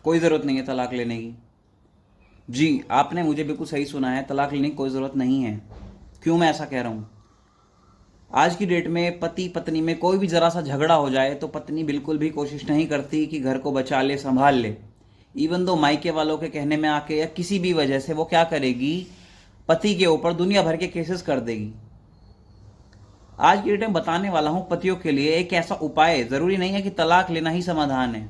कोई ज़रूरत नहीं है तलाक लेने की। जी, आपने मुझे बिल्कुल सही सुना है, तलाक लेने की कोई ज़रूरत नहीं है। क्यों मैं ऐसा कह रहा हूँ? आज की डेट में पति पत्नी में कोई भी ज़रा सा झगड़ा हो जाए तो पत्नी बिल्कुल भी कोशिश नहीं करती कि घर को बचा ले, संभाल ले। इवन दो मायके वालों के कहने में आके या किसी भी वजह से वो क्या करेगी, पति के ऊपर दुनिया भर के केसेस कर देगी। आज की डेट में बताने वाला हूं पतियों के लिए एक ऐसा उपाय, जरूरी नहीं है कि तलाक लेना ही समाधान है।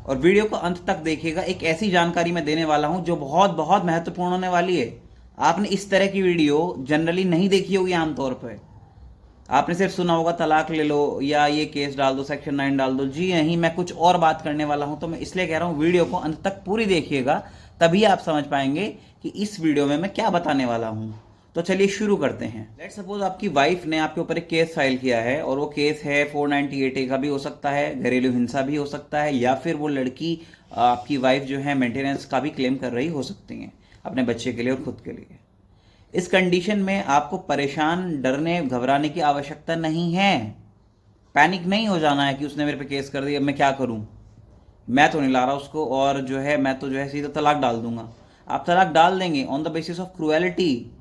और वीडियो को अंत तक देखिएगा, एक ऐसी जानकारी मैं देने वाला हूं जो बहुत बहुत महत्वपूर्ण होने वाली है। आपने इस तरह की वीडियो जनरली नहीं देखी होगी आमतौर पर। आपने सिर्फ सुना होगा तलाक ले लो या ये केस डाल दो, सेक्शन 9 डाल दो। जी नहीं, मैं कुछ और बात करने वाला हूं, तो मैं इसलिए कह रहा हूं वीडियो को अंत तक पूरी देखिएगा, तभी आप समझ पाएंगे कि इस वीडियो में मैं क्या बताने वाला हूं। तो चलिए शुरू करते हैं। लेट सपोज आपकी वाइफ ने आपके ऊपर एक केस फाइल किया है और वो केस है 498A का भी हो सकता है, घरेलू हिंसा भी हो सकता है, या फिर वो लड़की आपकी वाइफ जो है मेंटेनेंस का भी क्लेम कर रही हो सकती है अपने बच्चे के लिए और खुद के लिए। इस कंडीशन में आपको परेशान, डरने, घबराने की आवश्यकता नहीं है। पैनिक नहीं हो जाना है कि उसने मेरे पे केस कर दिया, अब मैं क्या करूं, मैं तो नहीं ला रहा उसको, और जो है मैं तो जो है सीधा तलाक डाल दूंगा। आप तलाक डाल देंगे on the basis of cruelty.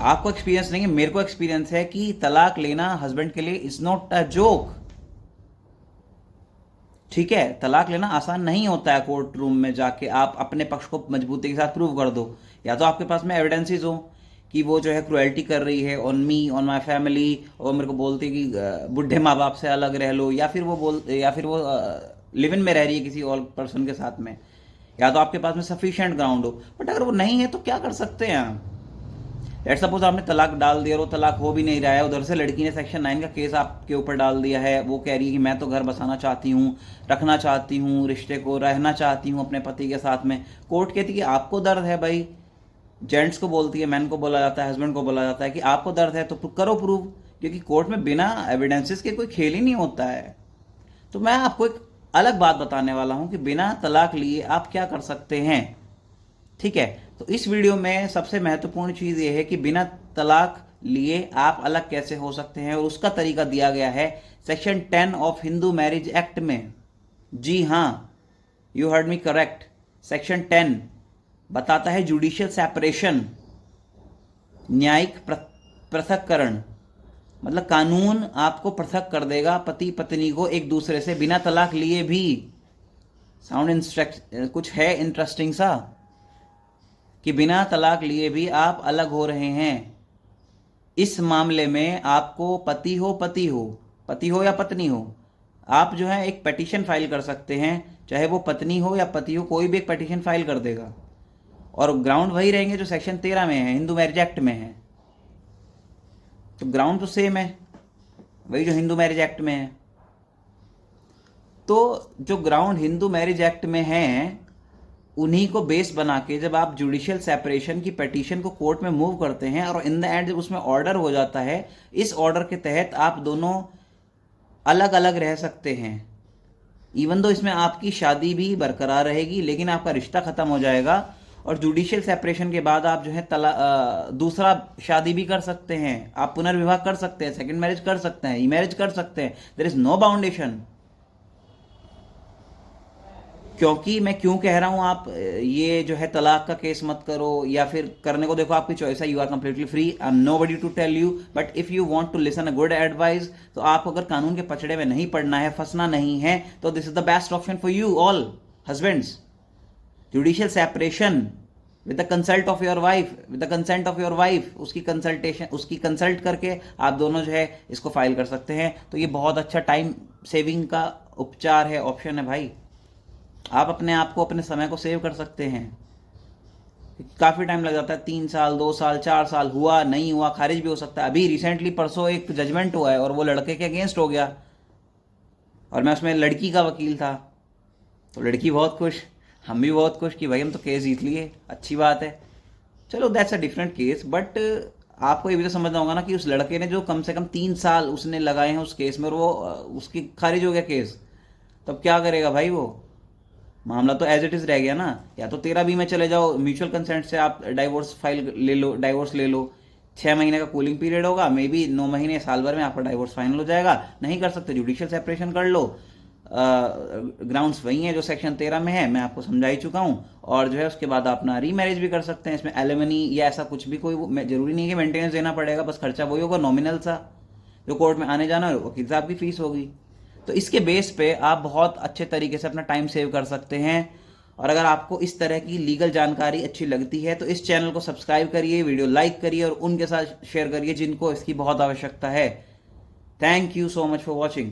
आपको एक्सपीरियंस नहीं है, मेरे को एक्सपीरियंस है कि तलाक लेना हस्बैंड के लिए इज नॉट अ जोक। ठीक है, तलाक लेना आसान नहीं होता है। कोर्ट रूम में जाके आप अपने पक्ष को मजबूती के साथ प्रूव कर दो, या तो आपके पास में एविडेंसेस हो कि वो जो है क्रुएल्टी कर रही है on me, on my family, और मेरे को बोलती है कि बुढ़े माँ बाप से अलग रह लो, या फिर वो लिव इन में रह रही है किसी और पर्सन के साथ में, या तो आपके पास में सफिशिएंट ग्राउंड हो। बट अगर वो नहीं है तो क्या कर सकते हैं आप? लेट सपोज आपने तलाक डाल दिया और वो तलाक हो भी नहीं रहा है, उधर से लड़की ने सेक्शन 9 का केस आपके ऊपर डाल दिया है। वो कह रही है कि मैं तो घर बसाना चाहती हूँ, रखना चाहती हूँ, रिश्ते को रहना चाहती हूँ अपने पति के साथ में। कोर्ट कहती है कि आपको दर्द है भाई, जेंट्स को बोलती है, मैन को बोला जाता है, हस्बैंड को बोला जाता है कि आपको दर्द है तो करो प्रूव, क्योंकि कोर्ट में बिना एविडेंसेस के कोई खेल ही नहीं होता है। तो मैं आपको एक अलग बात बताने वाला हूं कि बिना तलाक लिए आप क्या कर सकते हैं। ठीक है, तो इस वीडियो में सबसे महत्वपूर्ण चीज यह है कि बिना तलाक लिए आप अलग कैसे हो सकते हैं, और उसका तरीका दिया गया है section 10 of Hindu marriage act में। जी हां, you heard me correct. Section 10 बताता है जुडिशियल सेपरेशन, न्यायिक पृथक्करण। मतलब कानून आपको पृथक कर देगा पति पत्नी को एक दूसरे से बिना तलाक लिए भी। साउंड कुछ है इंटरेस्टिंग सा, कि बिना तलाक लिए भी आप अलग हो रहे हैं। इस मामले में आपको पति हो या पत्नी हो, आप जो है एक पिटीशन फाइल कर सकते हैं, चाहे वो पत्नी हो या पति हो, कोई भी एक पिटीशन फाइल कर देगा। और ग्राउंड वही रहेंगे जो सेक्शन 13 में है, हिंदू मैरिज एक्ट में है। तो ग्राउंड तो सेम है, वही जो हिंदू मैरिज एक्ट में है। तो जो ग्राउंड हिंदू मैरिज एक्ट में है, उन्हीं को बेस बना के जब आप जुडिशियल सेपरेशन की पिटीशन को कोर्ट में मूव करते हैं और इन द एंड जब उसमें ऑर्डर हो जाता है, इस ऑर्डर के तहत आप दोनों अलग अलग रह सकते हैं। इवन दो इसमें आपकी शादी भी बरकरार रहेगी, लेकिन आपका रिश्ता खत्म हो जाएगा। और जुडिशियल सेपरेशन के बाद आप जो है दूसरा शादी भी कर सकते हैं, आप पुनर्विवाह कर सकते हैं, सेकंड मैरिज कर सकते हैं, ई मैरिज कर सकते हैं। देयर इज नो बाउंडेशन। क्योंकि मैं क्यों कह रहा हूं आप ये जो है तलाक का केस मत करो, या फिर करने को देखो आपकी चॉइस है, you are completely free, I am nobody to tell you, but if you want to listen a good advice, तो आप अगर कानून के पचड़े में नहीं पड़ना है, फंसना नहीं है, तो this is the best option for you all husbands. Judicial separation with the consult of your wife, with the consent of your wife, उसकी कंसल्ट करके आप दोनों जो है इसको फाइल कर सकते हैं। तो ये बहुत अच्छा टाइम सेविंग का उपचार है, ऑप्शन है भाई। आप अपने आप को, अपने समय को सेव कर सकते हैं। काफ़ी टाइम लग जाता है, 3 साल, 2 साल, 4 साल, हुआ नहीं हुआ, खारिज भी हो सकता है। अभी रिसेंटली परसों एक जजमेंट हुआ है और वो लड़के के अगेंस्ट हो गया, और मैं उसमें लड़की का वकील था। तो लड़की बहुत खुश, हम भी बहुत खुश कि भाई हम तो केस जीत लिए, अच्छी बात है। चलो that's a different case, but आपको ये भी तो समझना होगा ना कि उस लड़के ने जो कम से कम 3 साल उसने लगाए हैं उस केस में, और वो उसकी खारिज हो गया केस, तब क्या करेगा भाई? वो मामला तो एज इट इज रह गया ना। या तो 13B में चले जाओ, म्यूचुअल कंसेंट से आप डाइवोर्स फाइल ले लो, डाइवोर्स ले लो। 6 महीने का कूलिंग पीरियड होगा, मे बी 9 महीने, साल भर में आपका डाइवोर्स फाइनल हो जाएगा। नहीं कर सकते, जुडिशियल सेपरेशन कर लो। ग्राउंड्स वही हैं जो सेक्शन 13 में है, मैं आपको समझा ही चुका हूँ। और जो है उसके बाद अपना रीमैरिज भी कर सकते हैं। इसमें एलिमनी या ऐसा कुछ भी कोई जरूरी नहीं है कि मेंटेनेंस देना पड़ेगा, बस खर्चा वही होगा नॉमिनल सा, जो कोर्ट में आने जाना वकील साहब की फीस होगी। तो इसके बेस पे आप बहुत अच्छे तरीके से अपना टाइम सेव कर सकते हैं। और अगर आपको इस तरह की लीगल जानकारी अच्छी लगती है तो इस चैनल को सब्सक्राइब करिए, वीडियो लाइक करिए और उनके साथ शेयर करिए जिनको इसकी बहुत आवश्यकता है। Thank you so much for watching.